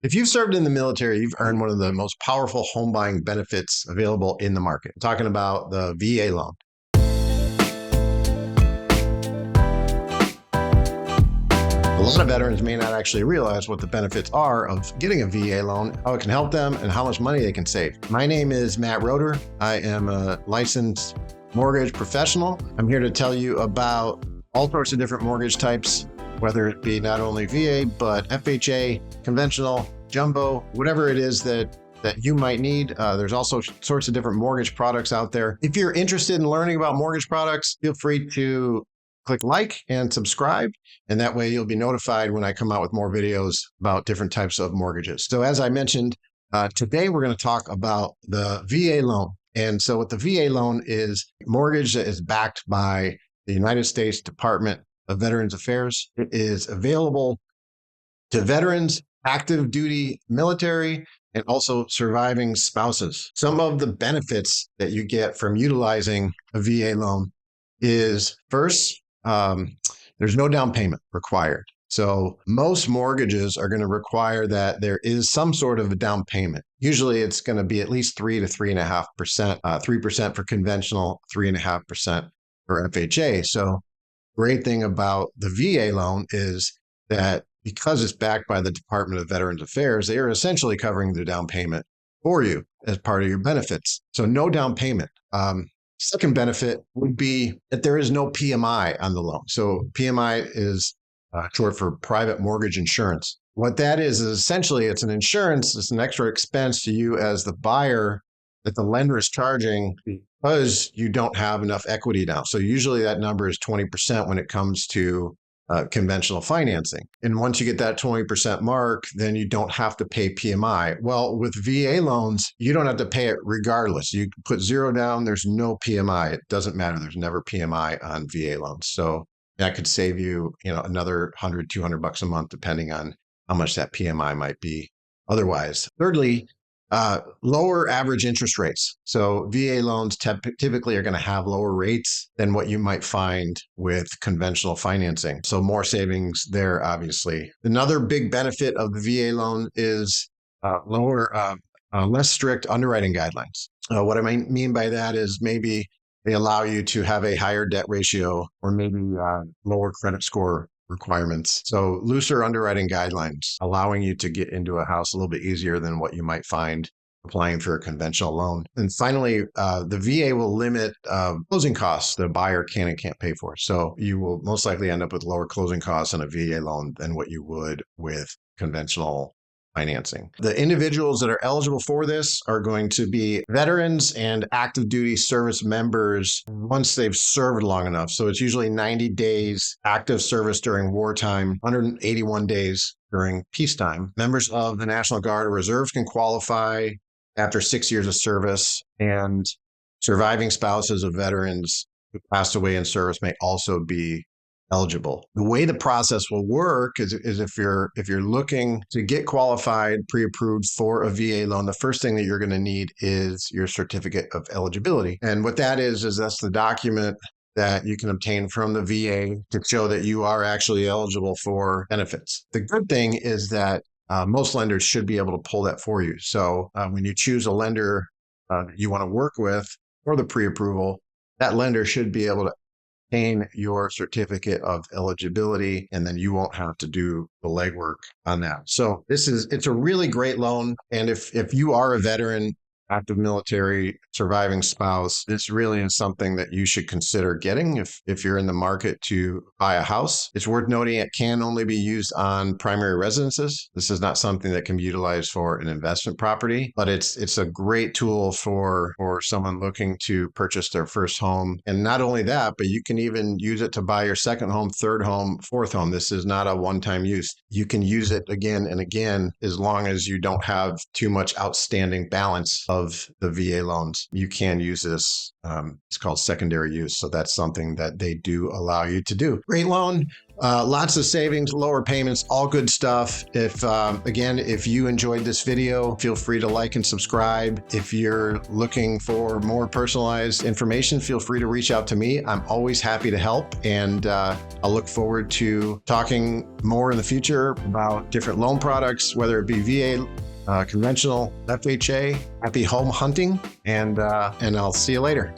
If you've served in the military, you've earned one of the most powerful home buying benefits available in the market. I'm talking about the VA loan. A lot of veterans may not actually realize what the benefits are of getting a VA loan, how it can help them, and how much money they can save. My name is Matt Roeder. I am a licensed mortgage professional. I'm here to tell you about all sorts of different mortgage types, whether it be not only VA, but FHA, conventional, jumbo, whatever it is that you might need. There's also sorts of different mortgage products out there. If you're interested in learning about mortgage products, feel free to click like and subscribe, and that way you'll be notified when I come out with more videos about different types of mortgages. So as I mentioned, today we're going to talk about the VA loan. And so what the VA loan is, mortgage that is backed by the United States Department of Veterans Affairs. It is available to veterans, active duty military, and also surviving spouses. Some of the benefits that you get from utilizing a VA loan is first, there's no down payment required. So most mortgages are going to require that there is some sort of a down payment. Usually it's going to be at least 3 to 3.5%, 3% for conventional, 3.5% for FHA. So great thing about the VA loan is that because it's backed by the Department of Veterans Affairs, they are essentially covering the down payment for you as part of your benefits. So no down payment. Second benefit would be that there is no PMI on the loan. So PMI is short for private mortgage insurance. What that is essentially it's an insurance, it's an extra expense to you as the buyer that the lender is charging because you don't have enough equity down. So usually that number is 20% when it comes to conventional financing. And once you get that 20% mark, then you don't have to pay PMI. Well, with VA loans, you don't have to pay it regardless. You put zero down, there's no PMI. It doesn't matter. There's never PMI on VA loans. So that could save you, another $100, $200 a month, depending on how much that PMI might be otherwise. Thirdly, lower average interest rates. So VA loans typically are going to have lower rates than what you might find with conventional financing. So more savings there, obviously. Another big benefit of the VA loan is less strict underwriting guidelines. What I mean by that is maybe they allow you to have a higher debt ratio or maybe lower credit score requirements. So looser underwriting guidelines, allowing you to get into a house a little bit easier than what you might find applying for a conventional loan. And finally, the VA will limit closing costs the buyer can and can't pay for. So you will most likely end up with lower closing costs on a VA loan than what you would with conventional financing. The individuals that are eligible for this are going to be veterans and active duty service members once they've served long enough. So it's usually 90 days active service during wartime, 181 days during peacetime. Members of the National Guard or Reserves can qualify after 6 years of service, and surviving spouses of veterans who passed away in service may also be eligible. The way the process will work is if you're looking to get qualified, pre-approved for a VA loan, the first thing that you're going to need is your Certificate of Eligibility. And what that is that's the document that you can obtain from the VA to show that you are actually eligible for benefits. The good thing is that most lenders should be able to pull that for you. So when you choose a lender that you want to work with for the pre-approval, that lender should be able to obtain your Certificate of Eligibility, and then you won't have to do the legwork on that. So it's a really great loan. And if you are a veteran, active military, surviving spouse, this really is something that you should consider getting if you're in the market to buy a house. It's worth noting it can only be used on primary residences. This is not something that can be utilized for an investment property, but it's a great tool for someone looking to purchase their first home. And not only that, but you can even use it to buy your second home, third home, fourth home. This is not a one-time use. You can use it again and again as long as you don't have too much outstanding balance of of the VA loans, you can use this. It's called secondary use. So that's something that they do allow you to do. Great loan. Lots of savings, lower payments, all good stuff. Again, if you enjoyed this video, feel free to like and subscribe. If you're looking for more personalized information, feel free to reach out to me. I'm always happy to help. And I'll look forward to talking more in the future about different loan products, whether it be VA, conventional, FHA. Happy home hunting, and I'll see you later.